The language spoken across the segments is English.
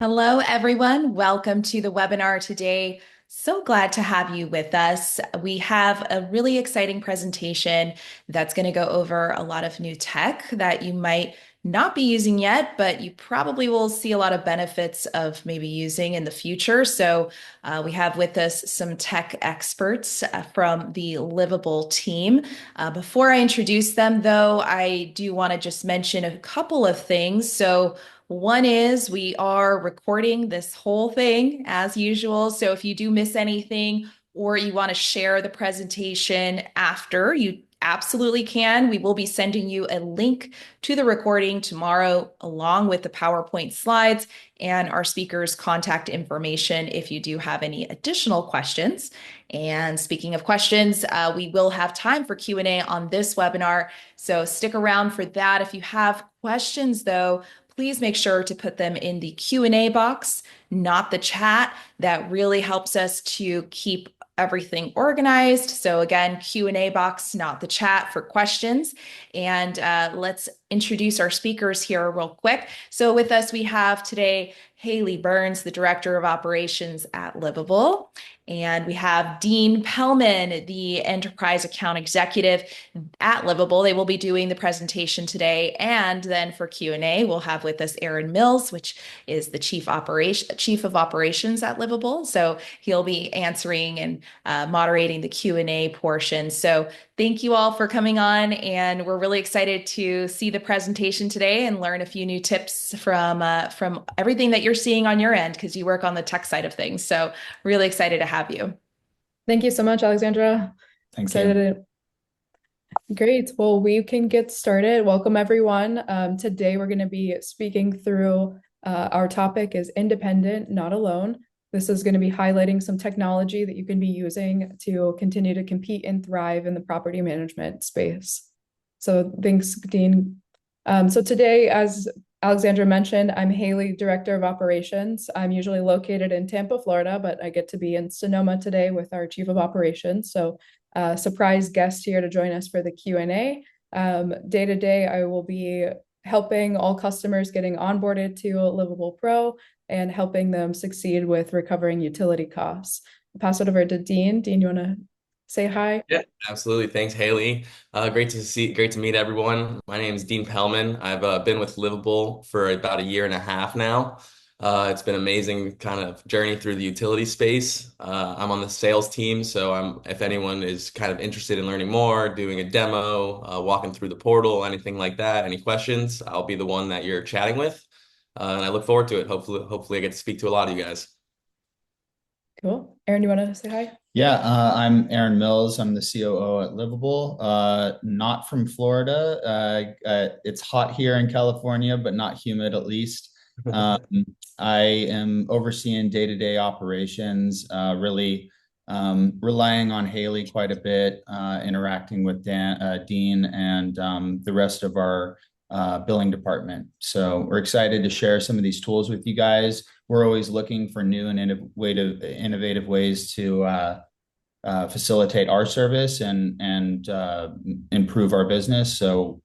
Hello, everyone. Welcome to the webinar today. So glad to have you with us. We have a really exciting presentation that's going to go over a lot of new tech that you might not be using yet, but you probably will see a lot of benefits of maybe using in the future. We have with us some tech experts from the Livable team. Before I introduce them, though, I do want to just mention a couple of things. One is we are recording this whole thing as usual. So if you do miss anything or you want to share the presentation after, you absolutely can. We will be sending you a link to the recording tomorrow, along with the PowerPoint slides and our speakers' contact information if you do have any additional questions. And speaking of questions, we will have time for Q&A on this webinar. So stick around for that. If you have questions, though, please make sure to put them in the Q&A box, not the chat. That really helps us to keep everything organized. So again, Q&A box, not the chat for questions. And let's introduce our speakers here real quick. So with us, we have today Haley Burns, the Director of Operations at Livable. And we have Dean Pellman, the Enterprise Account Executive at Livable. They will be doing the presentation today. And then for Q&A, we'll have with us Aaron Mills, which is the Chief of Operations at Livable. So he'll be answering and moderating the Q&A portion. So thank you all for coming on. And we're really excited to see the presentation today and learn a few new tips from everything that you're seeing on your end, because you work on the tech side of things. So really excited to have you. Thank you so much, Alexandra. Thank Excited you. to... Great. Well, we can get started. Welcome, everyone. Today, we're going to be speaking through our topic is independent, not alone. This is going to be highlighting some technology that you can be using to continue to compete and thrive in the property management space. So thanks, Dean. So today, as Alexandra mentioned, I'm Haley, Director of Operations. I'm usually located in Tampa, Florida, but I get to be in Sonoma today with our Chief of Operations. So surprise guest here to join us for the Q&A. Day to day, I will be helping all customers getting onboarded to Livable Pro and helping them succeed with recovering utility costs. I'll pass it over to Dean. Dean, you want to say hi? Yeah, absolutely. Thanks, Haley. Great to meet everyone. My name is Dean Pellman. I've been with Livable for about a year and a half now. It's been an amazing kind of journey through the utility space. I'm on the sales team, so if anyone is kind of interested in learning more, doing a demo, walking through the portal, anything like that, any questions, I'll be the one that you're chatting with. And I look forward to it. Hopefully I get to speak to a lot of you guys. Cool. Aaron, you want to say hi? Yeah, I'm Aaron Mills. I'm the COO at Livable. Not from Florida. It's hot here in California, but not humid at least. I am overseeing day-to-day operations, really relying on Haley quite a bit, interacting with Dean and the rest of our billing department. So we're excited to share some of these tools with you guys. We're always looking for new and innovative ways to facilitate our service and improve our business. So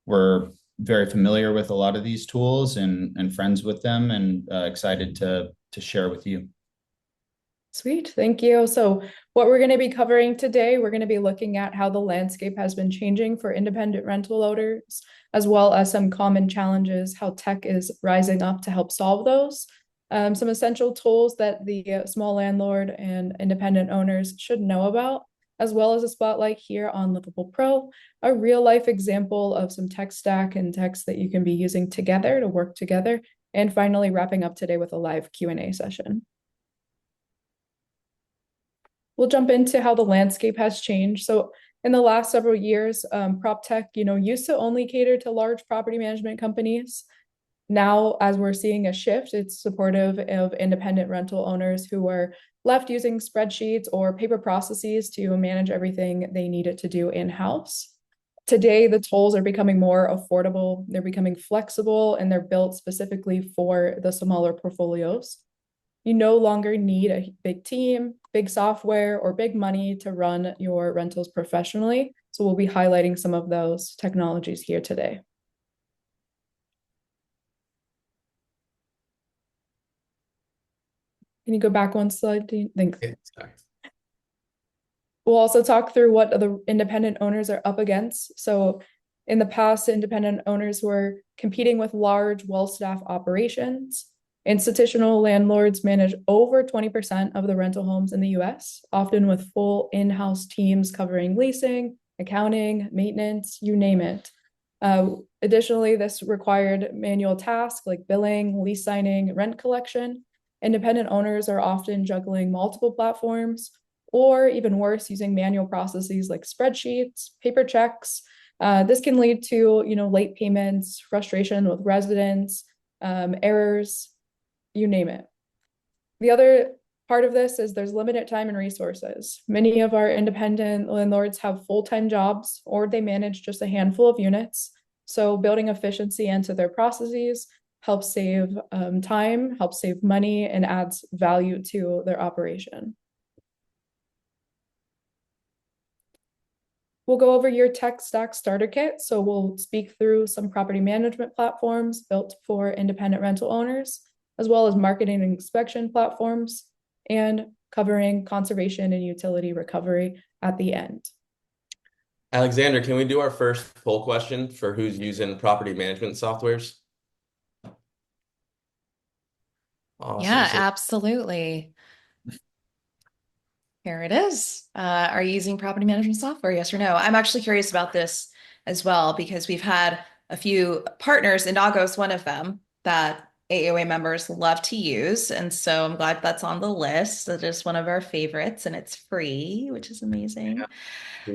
we're very familiar with a lot of these tools and friends with them, and excited to share with you. Sweet, thank you. So what we're going to be covering today, we're going to be looking at how the landscape has been changing for independent rental owners, as well as some common challenges, how tech is rising up to help solve those. Some essential tools that the small landlord and independent owners should know about, as well as a spotlight here on Livable Pro, a real life example of some tech stack and techs that you can be using together to work together. And finally, wrapping up today with a live Q&A session. We'll jump into how the landscape has changed. So in the last several years, prop tech, used to only cater to large property management companies. Now, as we're seeing a shift, it's supportive of independent rental owners who were left using spreadsheets or paper processes to manage everything they needed to do in-house. Today, the tools are becoming more affordable, they're becoming flexible, and they're built specifically for the smaller portfolios. You no longer need a big team, big software, or big money to run your rentals professionally. So we'll be highlighting some of those technologies here today. Can you go back one slide, Dean? Thanks. Yeah, sorry. We'll also talk through what the independent owners are up against. So in the past, independent owners were competing with large, well-staffed operations. Institutional landlords manage over 20% of the rental homes in the US, often with full in-house teams covering leasing, accounting, maintenance, you name it. Additionally, this required manual tasks like billing, lease signing, rent collection. Independent owners are often juggling multiple platforms, or even worse, using manual processes like spreadsheets, paper checks. This can lead to, late payments, frustration with residents, errors, you name it. The other part of this is there's limited time and resources. Many of our independent landlords have full-time jobs or they manage just a handful of units. So building efficiency into their processes helps save time, helps save money, and adds value to their operation. We'll go over your tech stack starter kit. So we'll speak through some property management platforms built for independent rental owners, as well as marketing and inspection platforms, and covering conservation and utility recovery at the end. Alexander, can we do our first poll question for who's using property management softwares? Awesome. Yeah, So absolutely. Here it is. Are you using property management software? Yes or no? I'm actually curious about this as well because we've had a few partners, Inago's one of them, that AOA members love to use. And so I'm glad that's on the list. It is one of our favorites and it's free, which is amazing.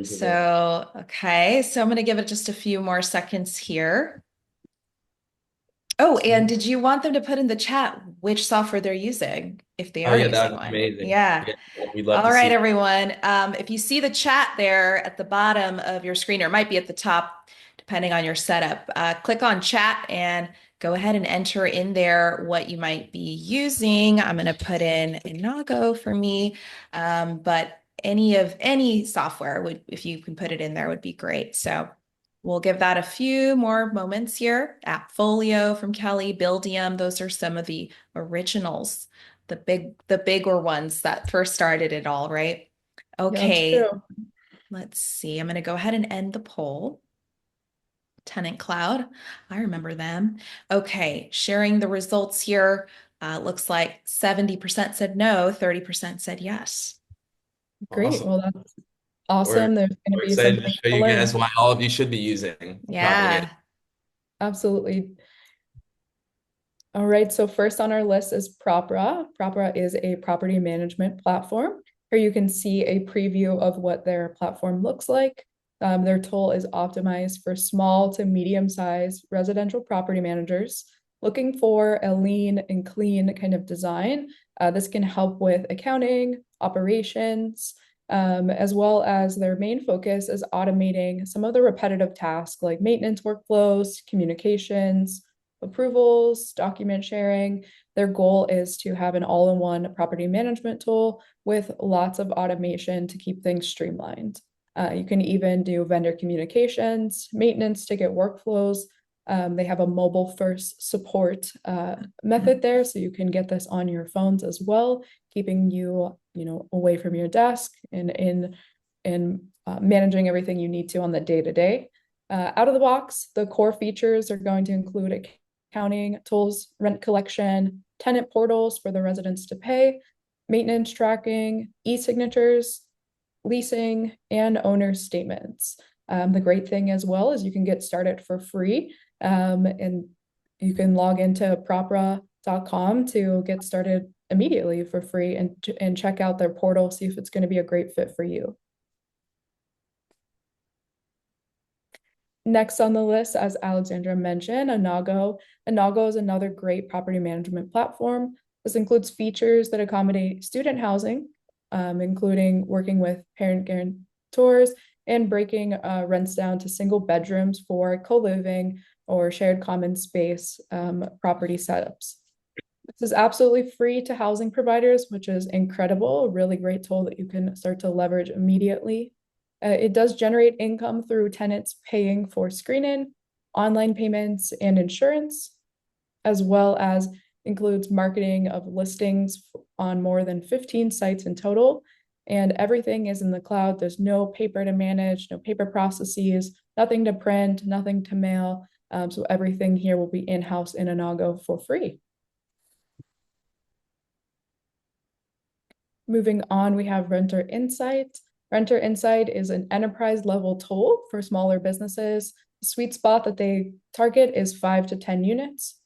So, okay. So I'm going to give it just a few more seconds here. Oh, and did you want them to put in the chat which software they're using if they Oh are yeah, using that's one? amazing. Yeah. We'd love All to right, see. everyone. If you see the chat there at the bottom of your screen, or it might be at the top, depending on your setup, click on chat and go ahead and enter in there what you might be using. I'm going to put in Inago for me, but any software would, if you can put it in there, would be great. So we'll give that a few more moments here. Appfolio from Kelly, Buildium, those are some of the originals, the bigger ones that first started it all, right? Yeah, that's Okay, true. let's see. I'm going to go ahead and end the poll. Tenant Cloud, I remember them. Okay, sharing the results here. Looks like 70% said no, 30% said yes. Great. Awesome. Well, that's We're, awesome. There's going to we're be excited to something show to you learn. guys why all of you should be using property management. Yeah. Absolutely. All right, so first on our list is Propra. Propra is a property management platform. Here you can see a preview of what their platform looks like. Their tool is optimized for small to medium-sized residential property managers looking for a lean and clean kind of design. This can help with accounting, operations, as well as their main focus is automating some of the repetitive tasks like maintenance workflows, communications, approvals, document sharing. Their goal is to have an all-in-one property management tool with lots of automation to keep things streamlined. You can even do vendor communications, maintenance ticket workflows. They have a mobile-first support method there, so you can get this on your phones as well, keeping you, away from your desk and in managing everything you need to on the day-to-day. Out of the box, the core features are going to include accounting tools, rent collection, tenant portals for the residents to pay, maintenance tracking, e-signatures, leasing, and owner statements. The great thing as well is you can get started for free, and you can log into propra.com to get started immediately for free and check out their portal, see if it's going to be a great fit for you. Next on the list, as Alexandra mentioned, Inago. Inago is another great property management platform. This includes features that accommodate student housing, including working with parent guarantors and breaking rents down to single bedrooms for co-living or shared common space property setups. This is absolutely free to housing providers, which is incredible, a really great tool that you can start to leverage immediately. It does generate income through tenants paying for screening, online payments, and insurance, as well as includes marketing of listings on more than 15 sites in total. And everything is in the cloud. There's no paper to manage, no paper processes, nothing to print, nothing to mail. So everything here will be in-house in Inago for free. Moving on, we have Renter Insight. Renter Insight is an enterprise level tool for smaller businesses. The sweet spot that they target is 5 to 10 units.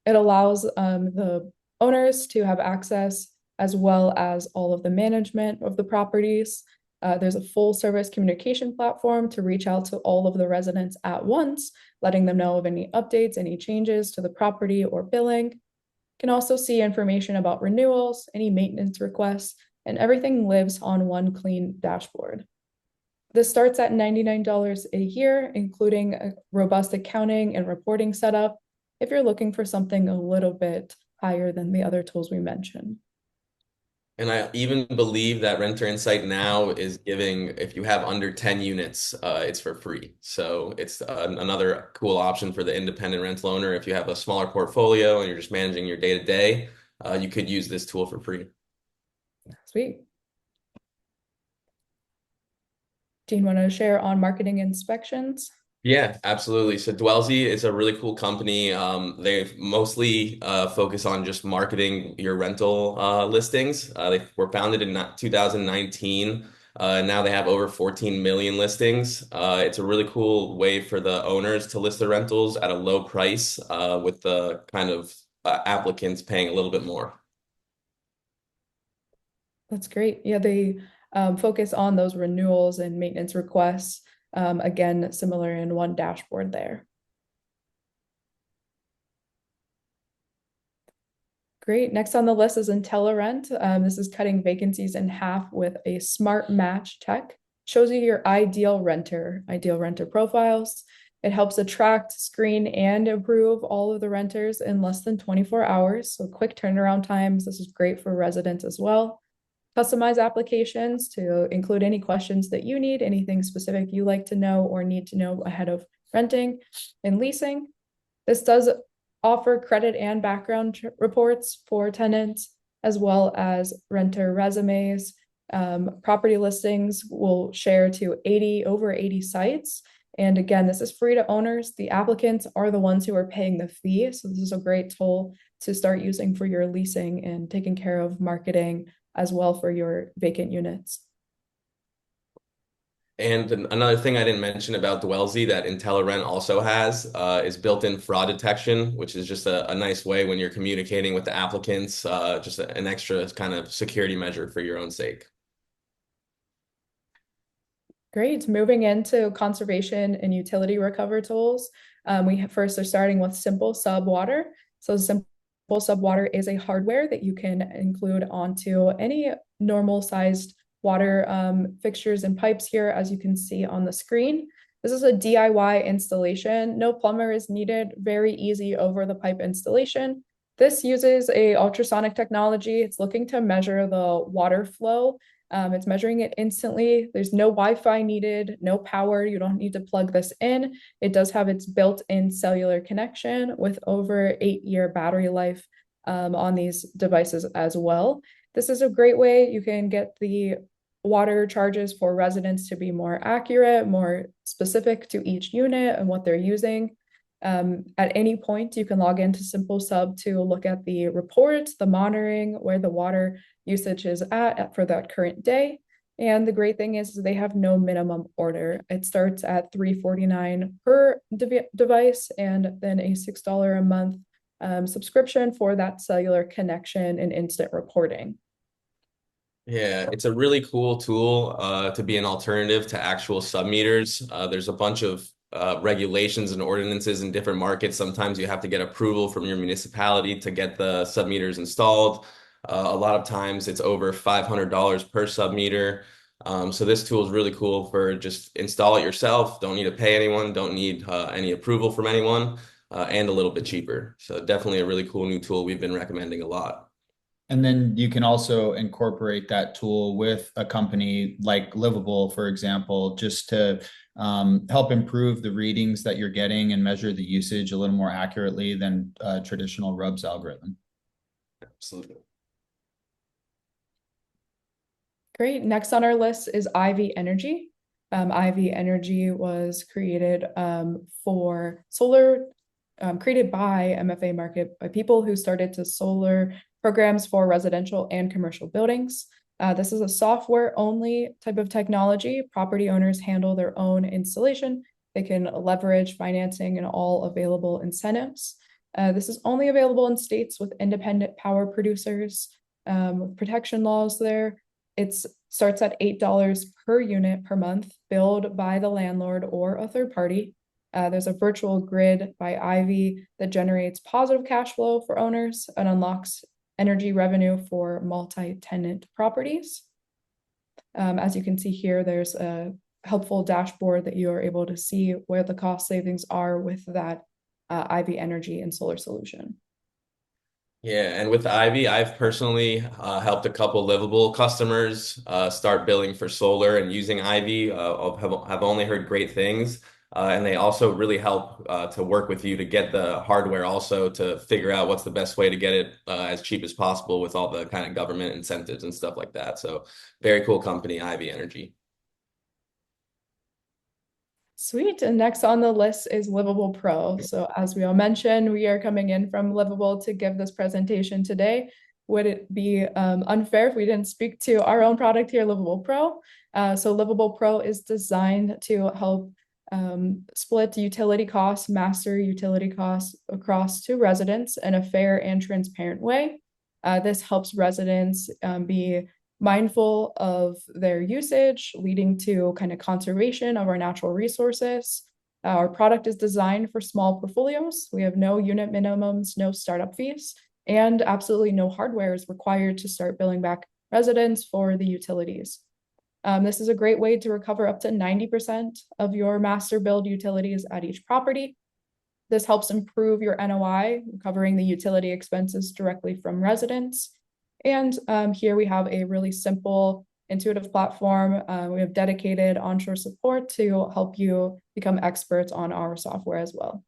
It allows the owners to have access as well as all of the management of the properties. There's a full service communication platform to reach out to all of the residents at once, letting them know of any updates, any changes to the property or billing. You can also see information about renewals, any maintenance requests, and everything lives on one clean dashboard. This starts at $99 a year, including a robust accounting and reporting setup, if you're looking for something a little bit higher than the other tools we mentioned. And I even believe that Renter Insight now is giving, if you have under 10 units, it's for free. So it's another cool option for the independent rental owner. If you have a smaller portfolio and you're just managing your day-to-day, you could use this tool for free. Sweet. Dean, want to share on marketing inspections? Yeah, absolutely. So Dwellsy is a really cool company. They mostly focus on just marketing your rental listings. They were founded in 2019. Now they have over 14 million listings. It's a really cool way for the owners to list their rentals at a low price with the kind of applicants paying a little bit more. That's great. Yeah, they focus on those renewals and maintenance requests. Again, similar in one dashboard there. Great. Next on the list is IntelliRent. This is cutting vacancies in half with a smart match tech. Shows you your ideal renter profiles. It helps attract, screen, and approve all of the renters in less than 24 hours. So quick turnaround times. This is great for residents as well. Customize applications to include any questions that you need, anything specific you like to know or need to know ahead of renting and leasing. This does offer credit and background reports for tenants, as well as renter resumes. Property listings will share to over 80 sites. And again, this is free to owners. The applicants are the ones who are paying the fee. So this is a great tool to start using for your leasing and taking care of marketing as well for your vacant units. And another thing I didn't mention about Dwellsy that IntelliRent also has is built-in fraud detection, which is just a nice way when you're communicating with the applicants, just an extra kind of security measure for your own sake. Great. Moving into conservation and utility recover tools. We first are starting with Simple Sub Water. So Simple Sub Water is a hardware that you can include onto any normal sized water fixtures and pipes here, as you can see on the screen. This is a DIY installation. No plumber is needed. Very easy over the pipe installation. This uses a ultrasonic technology. It's looking to measure the water flow. It's measuring it instantly. There's no Wi-Fi needed, no power. You don't need to plug this in. It does have its built-in cellular connection with over 8-year battery life on these devices as well. This is a great way you can get the water charges for residents to be more accurate, more specific to each unit and what they're using. At any point, you can log into Simple Sub to look at the reports, the monitoring, where the water usage is at for that current day. And the great thing is they have no minimum order. It starts at $3.49 per device and then a $6 a month subscription for that cellular connection and instant reporting. Yeah, it's a really cool tool to be an alternative to actual sub-meters. There's a bunch of regulations and ordinances in different markets. Sometimes you have to get approval from your municipality to get the sub-meters installed. A lot of times it's over $500 per sub-meter. So this tool is really cool for just install it yourself. Don't need to pay anyone, don't need any approval from anyone, and a little bit cheaper. So definitely a really cool new tool we've been recommending a lot. And then you can also incorporate that tool with a company like Livable, for example, just to help improve the readings that you're getting and measure the usage a little more accurately than traditional RUBS algorithm. Absolutely. Great. Next on our list is Ivy Energy. Ivy Energy was created for solar, created by MFA Market by people who started to solar programs for residential and commercial buildings. This is a software-only type of technology. Property owners handle their own installation. They can leverage financing and all available incentives. This is only available in states with independent power producers, with protection laws there. It starts at $8 per unit per month, billed by the landlord or a third party. There's a virtual grid by Ivy that generates positive cash flow for owners and unlocks energy revenue for multi-tenant properties. As you can see here, there's a helpful dashboard that you are able to see where the cost savings are with that Ivy Energy and solar solution. Yeah, and with Ivy, I've personally helped a couple livable customers start billing for solar and using Ivy. Have only heard great things, and they also really help to work with you to get the hardware, also to figure out what's the best way to get it as cheap as possible with all the kind of government incentives and stuff like that. So, very cool company, Ivy Energy. Sweet. And next on the list is Livable Pro. So as we all mentioned, we are coming in from Livable to give this presentation today. Would it be unfair if we didn't speak to our own product here, Livable Pro? So Livable Pro is designed to help split utility costs, master utility costs across to residents in a fair and transparent way. This helps residents be mindful of their usage, leading to kind of conservation of our natural resources. Our product is designed for small portfolios. We have no unit minimums, no startup fees, and absolutely no hardware is required to start billing back residents for the utilities. This is a great way to recover up to 90% of your master billed utilities at each property. This helps improve your NOI, covering the utility expenses directly from residents. And here we have a really simple, intuitive platform. We have dedicated onshore support to help you become experts on our software as well.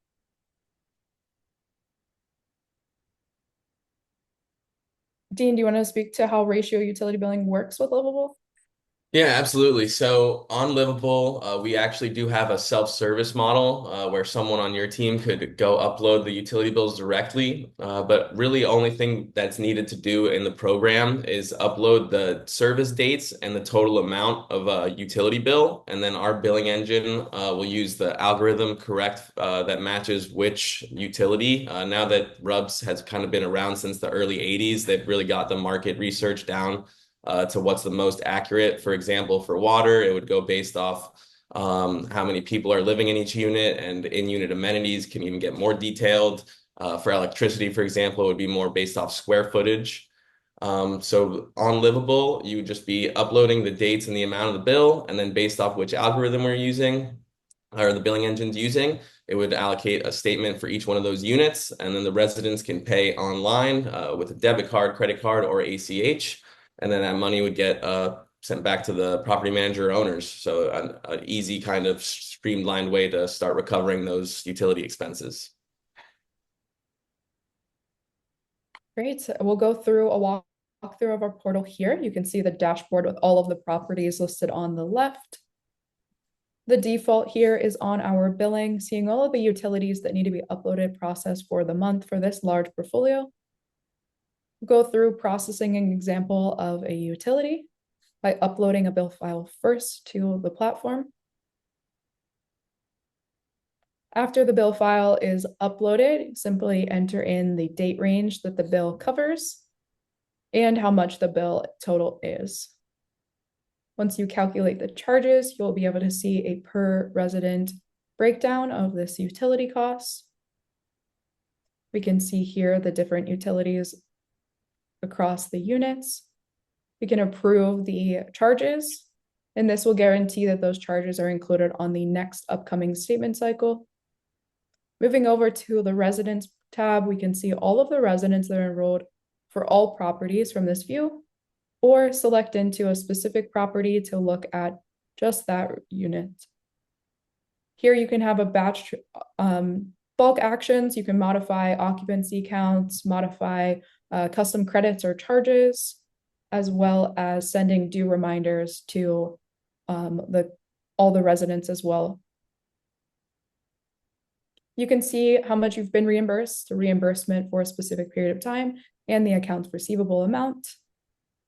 Dean, do you want to speak to how ratio utility billing works with Livable? Yeah, absolutely. So on Livable, we actually do have a self-service model where someone on your team could go upload the utility bills directly. But really, only thing that's needed to do in the program is upload the service dates and the total amount of a utility bill. And then our billing engine will use the algorithm correct that matches which utility. Now that RUBS has kind of been around since the early 80s, they've really got the market research down to what's the most accurate. For example, for water, it would go based off how many people are living in each unit, and in-unit amenities can even get more detailed. For electricity, for example, it would be more based off square footage. So on Livable, you would just be uploading the dates and the amount of the bill, and then based off which algorithm we're using, or the billing engine's using, it would allocate a statement for each one of those units, and then the residents can pay online with a debit card, credit card, or ACH. And then that money would get sent back to the property manager or owners. So an easy kind of streamlined way to start recovering those utility expenses. Great. We'll go through a walkthrough of our portal here. You can see the dashboard with all of the properties listed on the left. The default here is on our billing, seeing all of the utilities that need to be uploaded, processed for the month for this large portfolio. Go through processing an example of a utility by uploading a bill file first to the platform. After the bill file is uploaded, simply enter in the date range that the bill covers and how much the bill total is. Once you calculate the charges, you'll be able to see a per resident breakdown of this utility cost. We can see here the different utilities across the units. We can approve the charges, and this will guarantee that those charges are included on the next upcoming statement cycle. Moving over to the residents tab, we can see all of the residents that are enrolled for all properties from this view, or select into a specific property to look at just that unit. Here you can have a batch bulk actions. You can modify occupancy counts, modify custom credits or charges, as well as sending due reminders to all the residents as well. You can see how much you've been reimbursed, the reimbursement for a specific period of time, and the accounts receivable amount.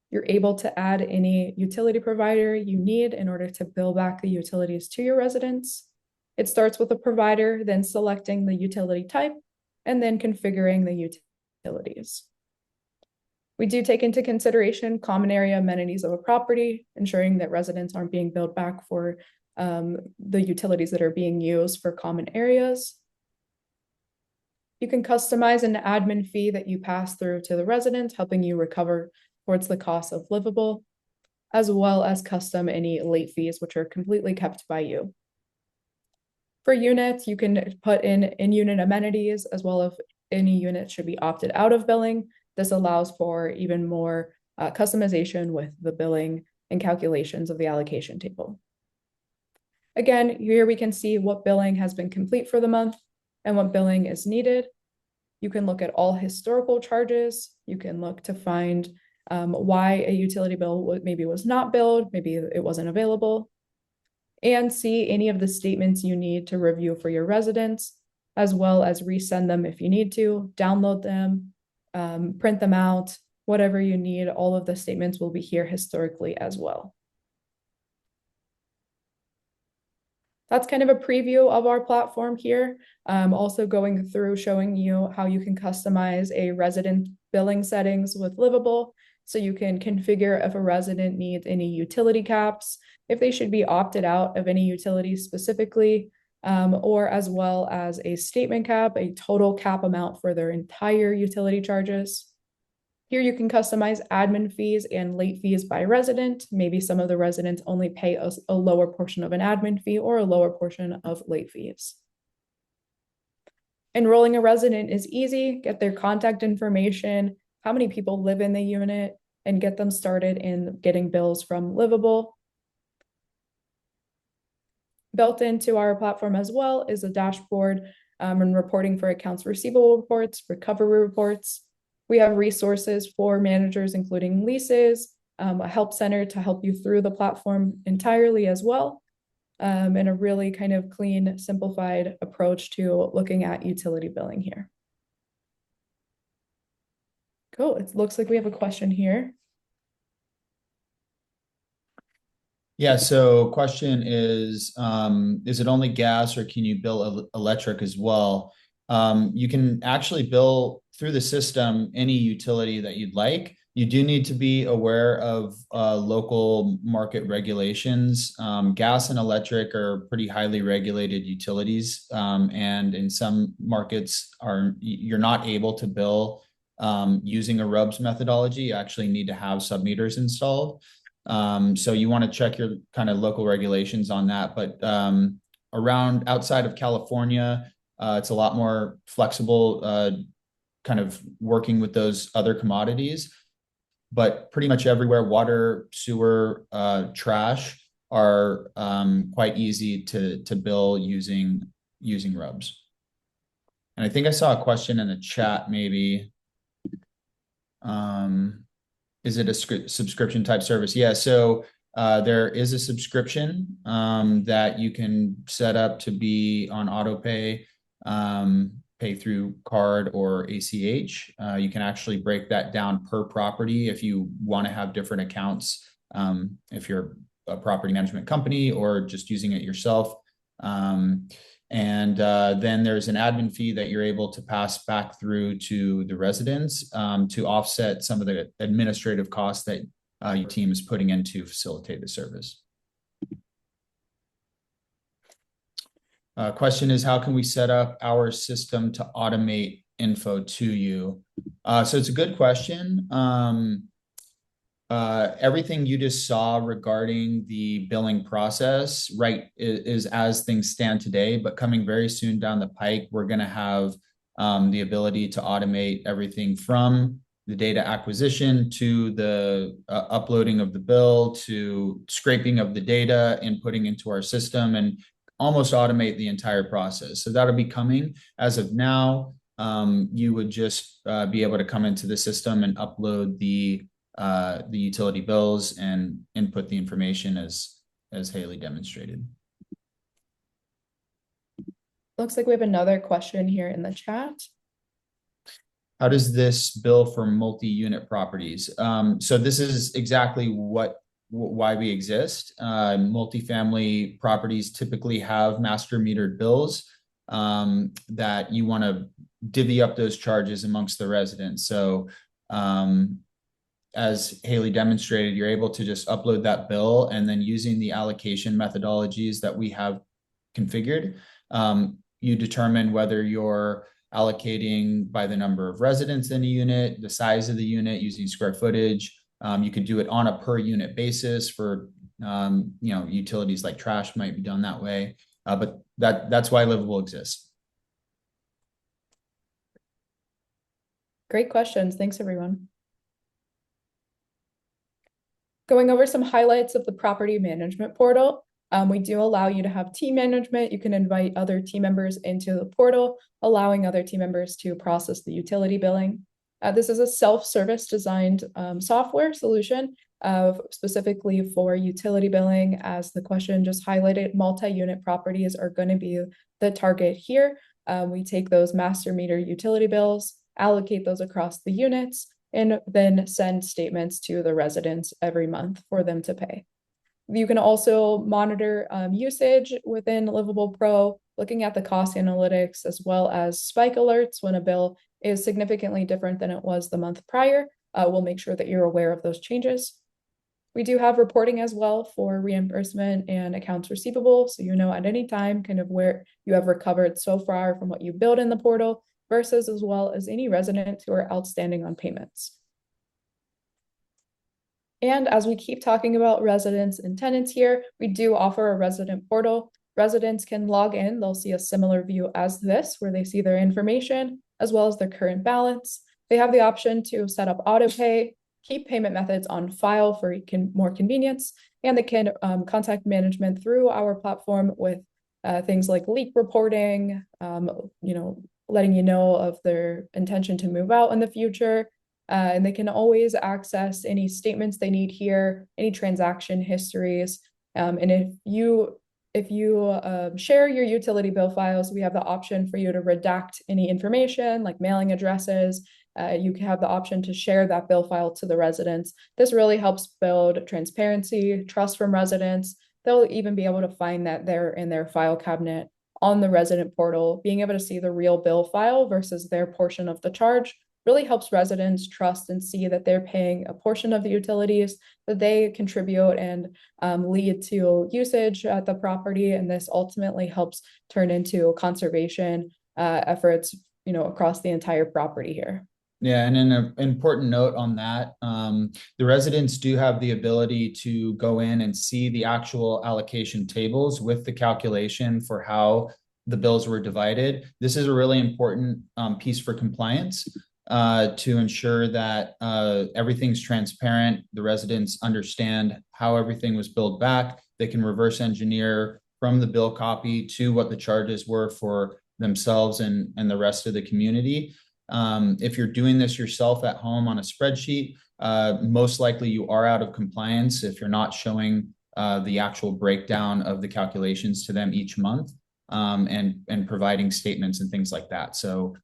You're able to add any utility provider you need in order to bill back the utilities to your residents. It starts with a provider, then selecting the utility type, and then configuring the utilities. We do take into consideration common area amenities of a property, ensuring that residents aren't being billed back for the utilities that are being used for common areas. You can customize an admin fee that you pass through to the resident, helping you recover towards the cost of Livable, as well as custom any late fees, which are completely kept by you. For units, you can put in in-unit amenities, as well as any unit should be opted out of billing. This allows for even more customization with the billing and calculations of the allocation table. Again, here we can see what billing has been complete for the month and what billing is needed. You can look at all historical charges. You can look to find why a utility bill maybe was not billed, maybe it wasn't available, and see any of the statements you need to review for your residents, as well as resend them if you need to, download them, print them out, whatever you need. All of the statements will be here historically as well. That's kind of a preview of our platform here. Also going through showing you how you can customize a resident billing settings with Livable. So you can configure if a resident needs any utility caps, if they should be opted out of any utility specifically, or as well as a statement cap, a total cap amount for their entire utility charges. Here you can customize admin fees and late fees by resident. Maybe some of the residents only pay a lower portion of an admin fee or a lower portion of late fees. Enrolling a resident is easy. Get their contact information, how many people live in the unit, and get them started in getting bills from Livable. Built into our platform as well is a dashboard and reporting for accounts receivable reports, recovery reports. We have resources for managers, including leases, a help center to help you through the platform entirely as well, and a really kind of clean, simplified approach to looking at utility billing here. Cool, it looks like we have a question here. Yeah, so question is it only gas or can you bill electric as well? You can actually bill through the system any utility that you'd like. You do need to be aware of local market regulations. Gas and electric are pretty highly regulated utilities, and in some markets you're not able to bill using a RUBS methodology. You actually need to have submeters installed. So you want to check your kind of local regulations on that. But around outside of California, it's a lot more flexible, kind of working with those other commodities. But pretty much everywhere, water, sewer, trash are quite easy to bill using RUBS. And I think I saw a question in the chat, maybe. Is it a subscription type service? Yeah, so there is a subscription that you can set up to be on auto pay, pay through card or ACH. You can actually break that down per property if you want to have different accounts, if you're a property management company or just using it yourself. And then there's an admin fee that you're able to pass back through to the residents to offset some of the administrative costs that your team is putting in to facilitate the service. Question is, how can we set up our system to automate info to you? So it's a good question. Everything you just saw regarding the billing process, right, is as things stand today, but coming very soon down the pike, we're going to have the ability to automate everything from the data acquisition to the uploading of the bill to scraping of the data and putting into our system and almost automate the entire process. So that'll be coming. As of now, you would just be able to come into the system and upload the utility bills and input the information as Haley demonstrated. Looks like we have another question here in the chat. How does this bill for multi-unit properties? So this is exactly why we exist. Multifamily properties typically have master metered bills that you want to divvy up those charges amongst the residents. So as Haley demonstrated, you're able to just upload that bill, and then using the allocation methodologies that we have configured, you determine whether you're allocating by the number of residents in a unit, the size of the unit using square footage. You could do it on a per unit basis for utilities like trash might be done that way. But that's why Livable exists. Great questions. Thanks, everyone. Going over some highlights of the property management portal. We do allow you to have team management. You can invite other team members into the portal, allowing other team members to process the utility billing. This is a self-service designed software solution specifically for utility billing. As the question just highlighted, multi-unit properties are going to be the target here. We take those master meter utility bills, allocate those across the units, and then send statements to the residents every month for them to pay. You can also monitor usage within Livable Pro, looking at the cost analytics as well as spike alerts when a bill is significantly different than it was the month prior. We'll make sure that you're aware of those changes. We do have reporting as well for reimbursement and accounts receivable, so you know at any time kind of where you have recovered so far from what you billed in the portal versus as well as any residents who are outstanding on payments. And as we keep talking about residents and tenants here, we do offer a resident portal. Residents can log in. They'll see a similar view as this, where they see their information as well as their current balance. They have the option to set up auto pay, keep payment methods on file for more convenience, and they can contact management through our platform with things like leak reporting, letting you know of their intention to move out in the future. And they can always access any statements they need here, any transaction histories. And if you share your utility bill files, we have the option for you to redact any information like mailing addresses. You can have the option to share that bill file to the residents. This really helps build transparency, trust from residents. They'll even be able to find that they're in their file cabinet on the resident portal. Being able to see the real bill file versus their portion of the charge really helps residents trust and see that they're paying a portion of the utilities that they contribute and lead to usage at the property. And this ultimately helps turn into conservation efforts, across the entire property here. Yeah, and an important note on that, the residents do have the ability to go in and see the actual allocation tables with the calculation for how the bills were divided. This is a really important piece for compliance to ensure that everything's transparent. The residents understand how everything was billed back. They can reverse engineer from the bill copy to what the charges were for themselves and the rest of the community. If you're doing this yourself at home on a spreadsheet, most likely you are out of compliance if you're not showing the actual breakdown of the calculations to them each month and providing statements and things like that. So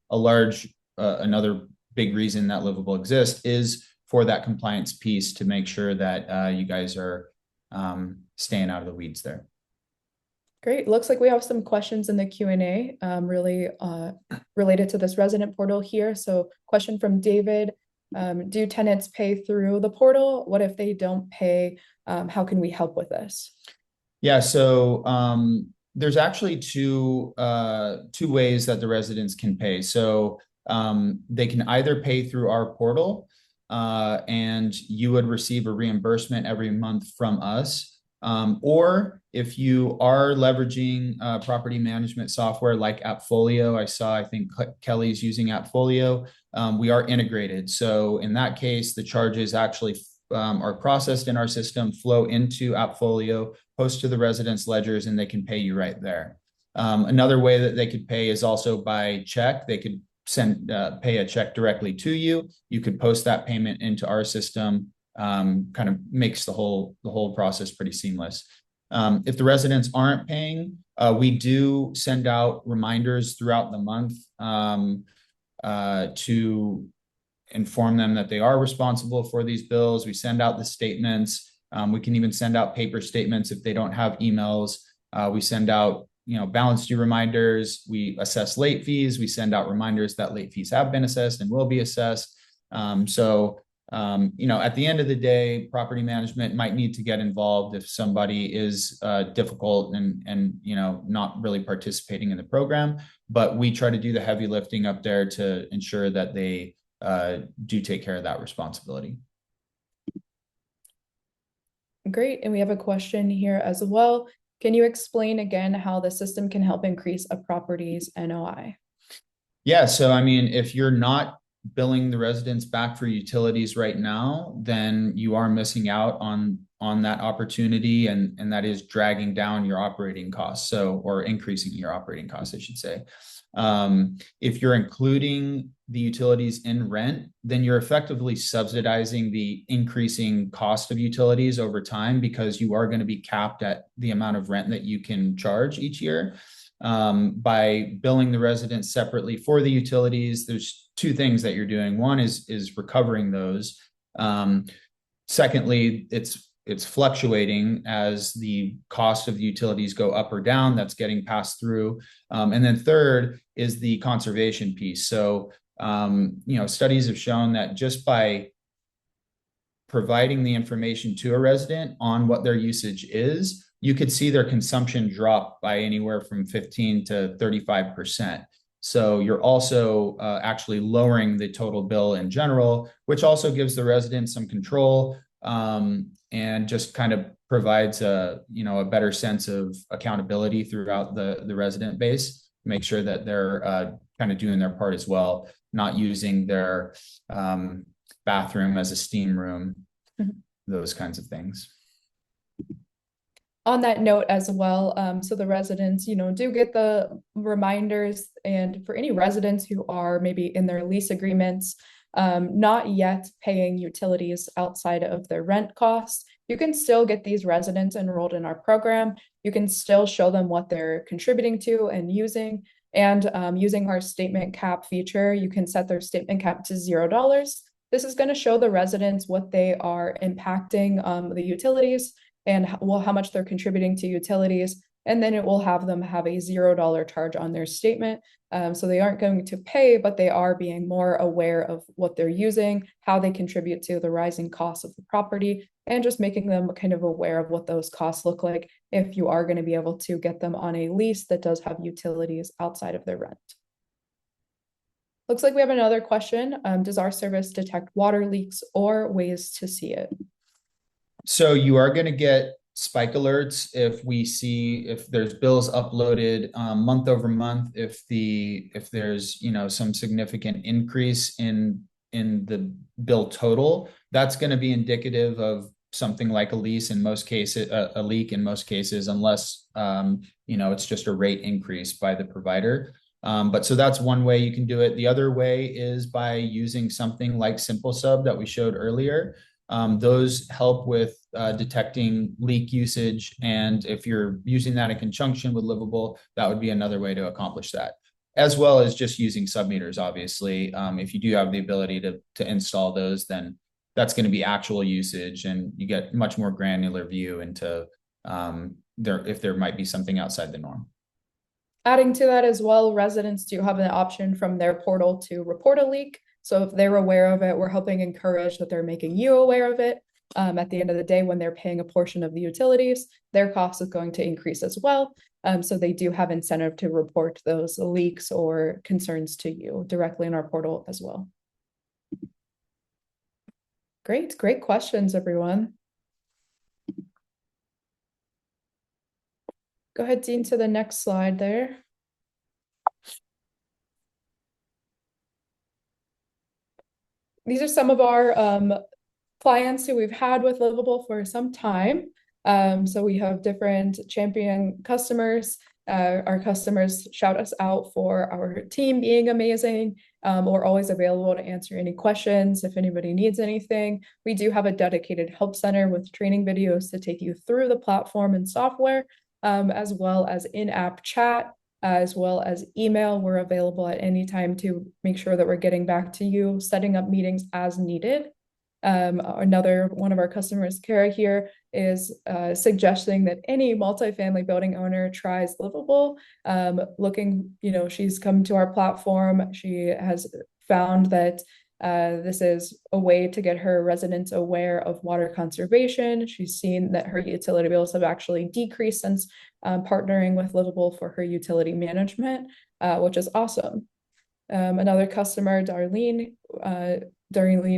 another big reason that Livable exists is for that compliance piece to make sure that you guys are staying out of the weeds there. Great. Looks like we have some questions in the Q&A really related to this resident portal here. So question from David, do tenants pay through the portal? What if they don't pay? How can we help with this? Yeah, so there's actually two ways that the residents can pay. So they can either pay through our portal and you would receive a reimbursement every month from us. Or if you are leveraging property management software like Appfolio, I think Kelly's using Appfolio, we are integrated. So in that case, the charges actually are processed in our system, flow into Appfolio, post to the residents' ledgers, and they can pay you right there. Another way that they could pay is also by check. They could pay a check directly to you. You could post that payment into our system. Kind of makes the whole process pretty seamless. If the residents aren't paying, we do send out reminders throughout the month to inform them that they are responsible for these bills. We send out the statements. We can even send out paper statements if they don't have emails. We send out balance due reminders. We assess late fees. We send out reminders that late fees have been assessed and will be assessed. At the end of the day, property management might need to get involved if somebody is difficult and not really participating in the program. But we try to do the heavy lifting up there to ensure that they do take care of that responsibility. Great. And we have a question here as well. Can you explain again how the system can help increase a property's NOI? Yeah, so I mean, if you're not billing the residents back for utilities right now, then you are missing out on that opportunity, and that is dragging down your operating costs, or increasing your operating costs, I should say. If you're including the utilities in rent, then you're effectively subsidizing the increasing cost of utilities over time, because you are going to be capped at the amount of rent that you can charge each year. By billing the residents separately for the utilities, there's two things that you're doing. One is recovering those. Secondly, it's fluctuating as the cost of the utilities go up or down. That's getting passed through. And then third is the conservation piece. So, studies have shown that just by providing the information to a resident on what their usage is, you could see their consumption drop by anywhere from 15 to 35%. So you're also actually lowering the total bill in general, which also gives the resident some control, and just kind of provides a better sense of accountability throughout the resident base. Make sure that they're kind of doing their part as well, not using their bathroom as a steam room, those kinds of things. On that note as well, so the residents, do get the reminders, and for any residents who are maybe in their lease agreements, not yet paying utilities outside of their rent costs, you can still get these residents enrolled in our program. You can still show them what they're contributing to and using. And using our statement cap feature, you can set their statement cap to $0. This is going to show the residents what they are impacting the utilities, and how much they're contributing to utilities. And then it will have them have a $0 charge on their statement. So they aren't going to pay, but they are being more aware of what they're using, how they contribute to the rising costs of the property, and just making them kind of aware of what those costs look like if you are going to be able to get them on a lease that does have utilities outside of their rent. Looks like we have another question. Does our service detect water leaks or ways to see it? So you are going to get spike alerts if there's bills uploaded month over month, if there's some significant increase in the bill total. That's going to be indicative of something like a lease in most cases, a leak in most cases, unless it's just a rate increase by the provider. But so that's one way you can do it. The other way is by using something like Simple Sub that we showed earlier. Those help with detecting leak usage. And if you're using that in conjunction with Livable, that would be another way to accomplish that, as well as just using submeters, obviously. If you do have the ability to install those, then that's going to be actual usage, and you get much more granular view into if there might be something outside the norm. Adding to that as well, residents do have an option from their portal to report a leak. So if they're aware of it, we're helping encourage that they're making you aware of it. At the end of the day, when they're paying a portion of the utilities, their cost is going to increase as well. So they do have incentive to report those leaks or concerns to you directly in our portal as well. Great questions, everyone. Go ahead, Dean, to the next slide there. These are some of our clients who we've had with Livable for some time. So we have different champion customers. Our customers shout us out for our team being amazing. We're always available to answer any questions if anybody needs anything. We do have a dedicated help center with training videos to take you through the platform and software, as well as in-app chat, as well as email. We're available at any time to make sure that we're getting back to you, setting up meetings as needed. Another one of our customers, Kara here, is suggesting that any multifamily building owner tries Livable. She's come to our platform. She has found that this is a way to get her residents aware of water conservation. She's seen that her utility bills have actually decreased since partnering with Livable for her utility management, which is awesome. Another customer, Darlene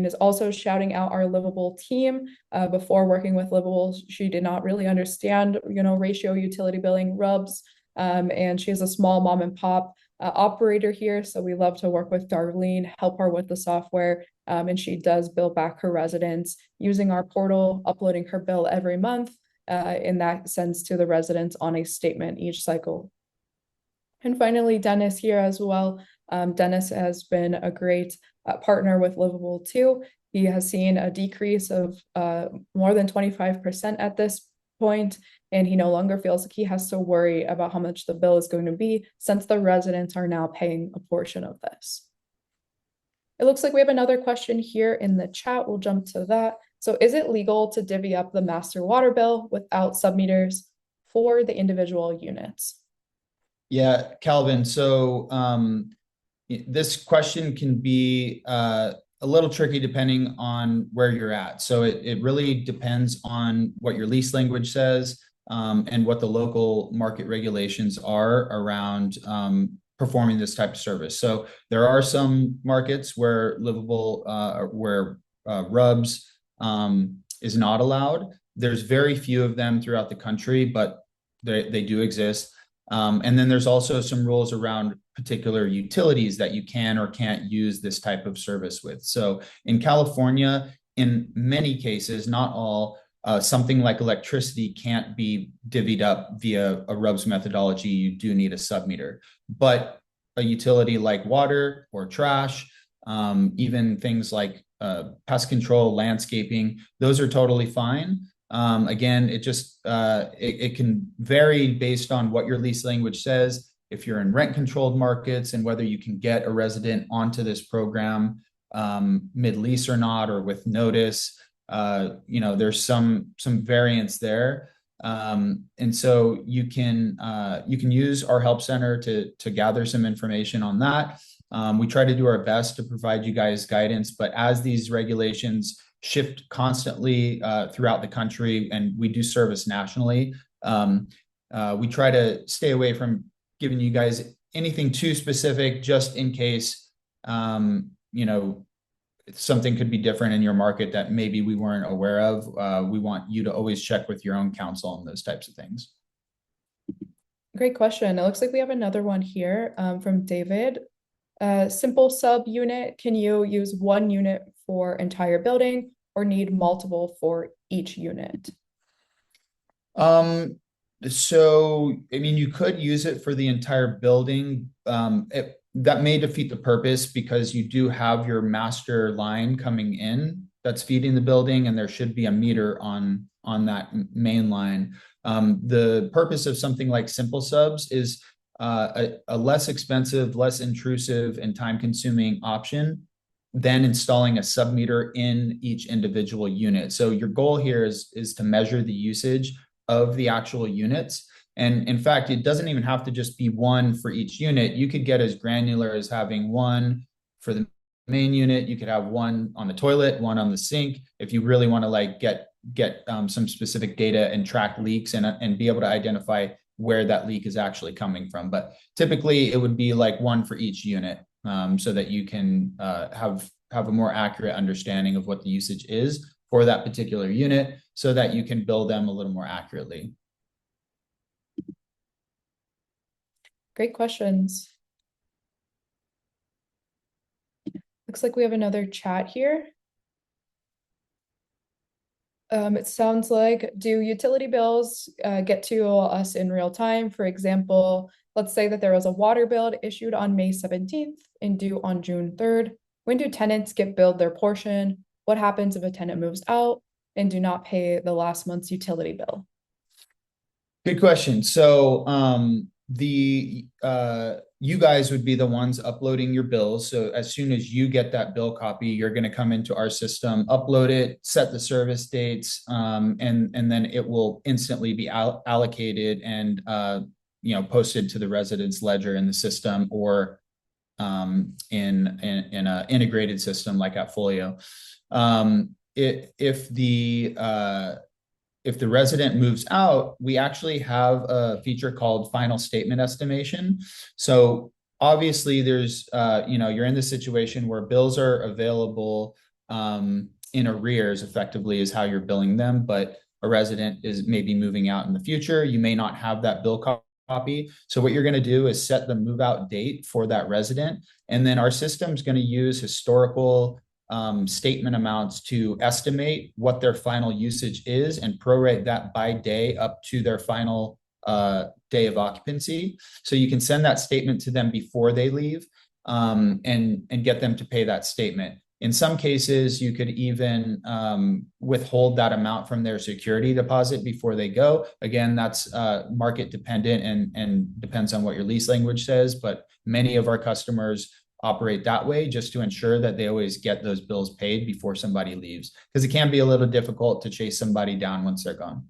is also shouting out our Livable team. Before working with Livable, she did not really understand, ratio utility billing rubs. And she is a small mom and pop operator here. So we love to work with Darlene, help her with the software. And she does bill back her residents using our portal, uploading her bill every month. In that sense to the residents on a statement each cycle. And finally, Dennis here as well. Dennis has been a great partner with Livable too. He has seen a decrease of more than 25% at this point, and he no longer feels like he has to worry about how much the bill is going to be since the residents are now paying a portion of this. It looks like we have another question here in the chat. We'll jump to that. So is it legal to divvy up the master water bill without submeters for the individual units? Yeah, Calvin. So this question can be a little tricky depending on where you're at. So it really depends on what your lease language says and what the local market regulations are around performing this type of service. So there are some markets where Livable, RUBS is not allowed. There's very few of them throughout the country, but they do exist. And then there's also some rules around particular utilities that you can or can't use this type of service with. So in California, in many cases, not all, something like electricity can't be divvied up via a RUBS methodology. You do need a submeter. But a utility like water or trash, even things like pest control, landscaping, those are totally fine. Again, it can vary based on what your lease language says. If you're in rent controlled markets and whether you can get a resident onto this program mid lease or not, or with notice, there's some variance there. And so you can use our help center to gather some information on that. We try to do our best to provide you guys guidance, but as these regulations shift constantly throughout the country, and we do service nationally, we try to stay away from giving you guys anything too specific, just in case something could be different in your market that maybe we weren't aware of. We want you to always check with your own counsel on those types of things. Great question. It looks like we have another one here from David. Simple sub unit, can you use one unit for entire building or need multiple for each unit? So, I mean, you could use it for the entire building. That may defeat the purpose because you do have your master line coming in that's feeding the building, and there should be a meter on that main line. The purpose of something like simple subs is a less expensive, less intrusive, and time-consuming option than installing a submeter in each individual unit. So your goal here is to measure the usage of the actual units. And in fact, it doesn't even have to just be one for each unit. You could get as granular as having one for the main unit. You could have one on the toilet, one on the sink. If you really want to get some specific data and track leaks and be able to identify where that leak is actually coming from. But typically it would be like one for each unit, so that you can have a more accurate understanding of what the usage is for that particular unit, so that you can bill them a little more accurately. Great questions. Looks like we have another chat here. It sounds like, do utility bills get to us in real time? For example, let's say that there was a water bill issued on May 17th and due on June 3rd. When do tenants get billed their portion? What happens if a tenant moves out and do not pay the last month's utility bill? Good question. So the you guys would be the ones uploading your bills. So as soon as you get that bill copy, you're going to come into our system, upload it, set the service dates, and then it will instantly be allocated and posted to the residence ledger in the system or in an integrated system like AppFolio. If the resident moves out, we actually have a feature called final statement estimation. So obviously there's, you're in the situation where bills are available in arrears, effectively is how you're billing them, but a resident is maybe moving out in the future. You may not have that bill copy. So what you're going to do is set the move out date for that resident. And then our system is going to use historical statement amounts to estimate what their final usage is and prorate that by day up to their final day of occupancy. So you can send that statement to them before they leave and get them to pay that statement. In some cases, you could even withhold that amount from their security deposit before they go. Again, that's market dependent and depends on what your lease language says, but many of our customers operate that way just to ensure that they always get those bills paid before somebody leaves, because it can be a little difficult to chase somebody down once they're gone.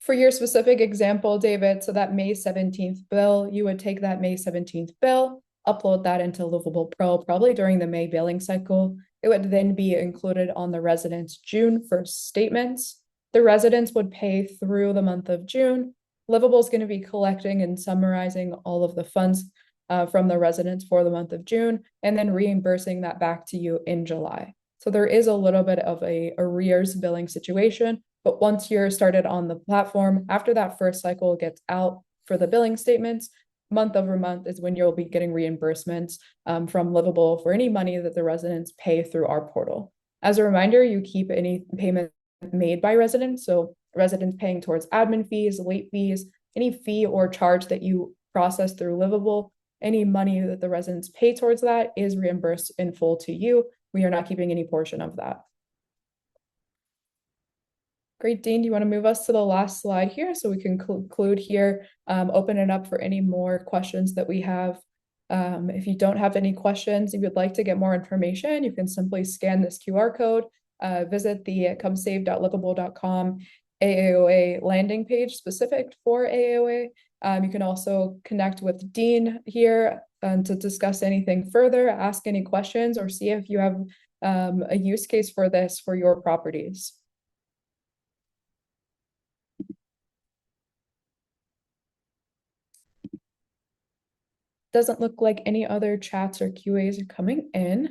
For your specific example, David, so that May 17th bill, you would take that May 17th bill, upload that into Livable Pro, probably during the May billing cycle. It would then be included on the resident's June 1st statements. The residents would pay through the month of June. Livable is going to be collecting and summarizing all of the funds from the residents for the month of June and then reimbursing that back to you in July. So there is a little bit of a arrears billing situation, but once you're started on the platform, after that first cycle gets out for the billing statements, month over month is when you'll be getting reimbursements from Livable for any money that the residents pay through our portal. As a reminder, you keep any payment made by residents. So residents paying towards admin fees, late fees, any fee or charge that you process through Livable, any money that the residents pay towards that is reimbursed in full to you. We are not keeping any portion of that. Great, Dean, do you want to move us to the last slide here so we can conclude here, open it up for any more questions that we have. If you don't have any questions, if you'd like to get more information, you can simply scan this QR code, visit the comesave.livable.com AAOA landing page specific for AAOA. You can also connect with Dean here to discuss anything further, ask any questions, or see if you have a use case for this for your properties. Doesn't look like any other chats or QAs are coming in.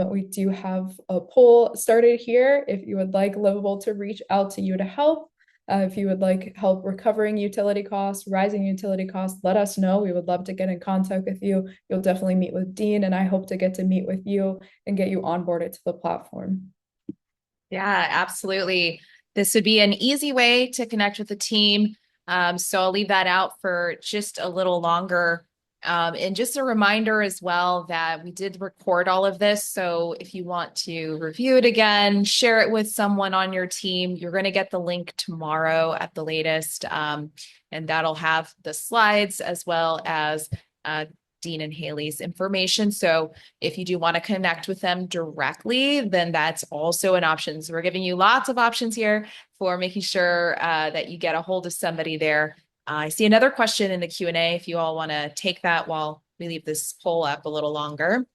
We do have a poll started here. If you would like Livable to reach out to you to help, if you would like help recovering utility costs, rising utility costs, let us know. We would love to get in contact with you. You'll definitely meet with Dean, and I hope to get to meet with you and get you onboarded to the platform. Yeah, absolutely. This would be an easy way to connect with the team. So I'll leave that out for just a little longer. And just a reminder as well that we did record all of this. So if you want to review it again, share it with someone on your team, you're going to get the link tomorrow at the latest. And that'll have the slides as well as Dean and Haley's information. So if you do want to connect with them directly, then that's also an option. So we're giving you lots of options here for making sure that you get a hold of somebody there. I see another question in the Q&A if you all want to take that while we leave this poll up a little longer.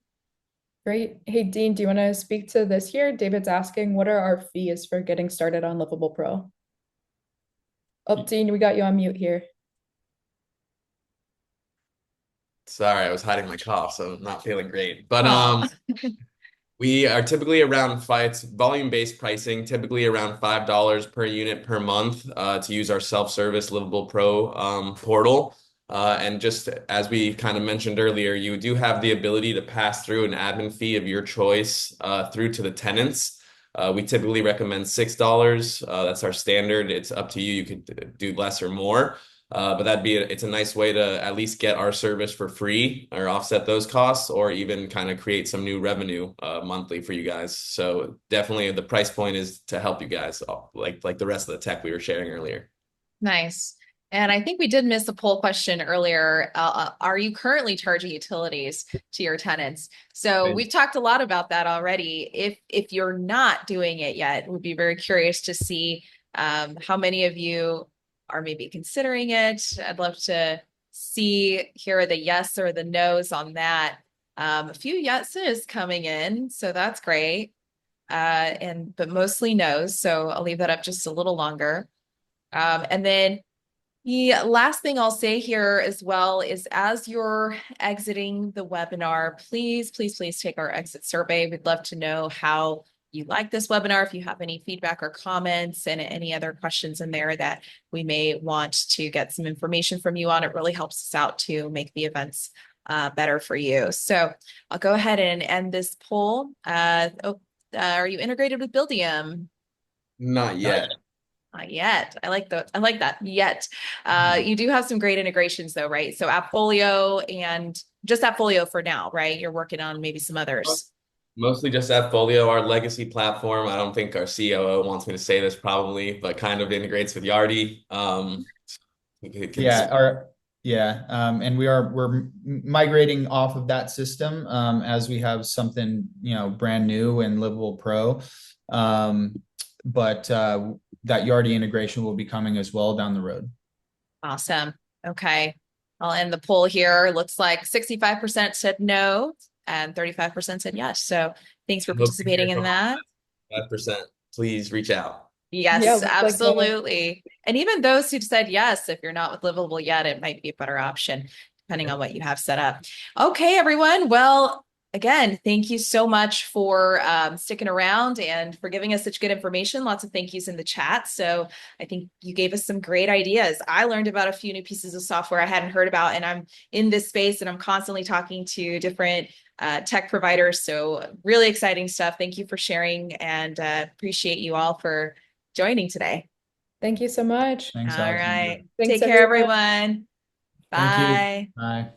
Great. Hey, Dean, do you want to speak to this here? David's asking, what are our fees for getting started on Livable Pro? Oh, Dean, we got you on mute here. Sorry, I was hiding my cough, so I'm not feeling great. But we are typically around volume-based pricing, typically around $5 per unit per month to use our self-service Livable Pro portal. And just as we kind of mentioned earlier, you do have the ability to pass through an admin fee of your choice through to the tenants. We typically recommend $6. That's our standard. It's up to you. You could do less or more. But it's a nice way to at least get our service for free or offset those costs, or even kind of create some new revenue monthly for you guys. So definitely the price point is to help you guys, like the rest of the tech we were sharing earlier. Nice. And I think we did miss a poll question earlier. Are you currently charging utilities to your tenants? So we've talked a lot about that already. If you're not doing it yet, we'd be very curious to see how many of you are maybe considering it. I'd love to hear the yes or the no's on that. A few yeses coming in, so that's great. But mostly no's. So I'll leave that up just a little longer. And then the last thing I'll say here as well is as you're exiting the webinar, please, please, please take our exit survey. We'd love to know how you like this webinar, if you have any feedback or comments and any other questions in there that we may want to get some information from you on. It really helps us out to make the events better for you. So I'll go ahead and end this poll. Are you integrated with Buildium? Not yet. Not yet. I like that. Yet. Mhm. You do have some great integrations though, right? So Appfolio and just Appfolio for now, right? You're working on maybe some others. Mostly just AppFolio, our legacy platform. I don't think our COO wants me to say this probably, but kind of integrates with Yardi. It can Yeah, and we're migrating off of that system as we have something, brand new and Livable Pro. But that Yardi integration will be coming as well down the road. Awesome. Okay. I'll end the poll here. Looks like 65% said no and 35% said yes. So thanks for I hope to hear participating in from that. 5%. Please reach out. Yeah, Yes, looks like the absolutely. And even those who've said yes, if you're not with Livable yet, it might be a better option depending on what you have set up. Okay, everyone. Well, again, thank you so much for sticking around and for giving us such good information. Lots of thank yous in the chat. So I think you gave us some great ideas. I learned about a few new pieces of software I hadn't heard about, and I'm in this space and I'm constantly talking to different tech providers. So really exciting stuff. Thank you for sharing and appreciate you all for joining today. Thank you so much. All Thanks, Alexander. right. Thanks, Take care, everyone. everyone. Thank you. Bye. Bye.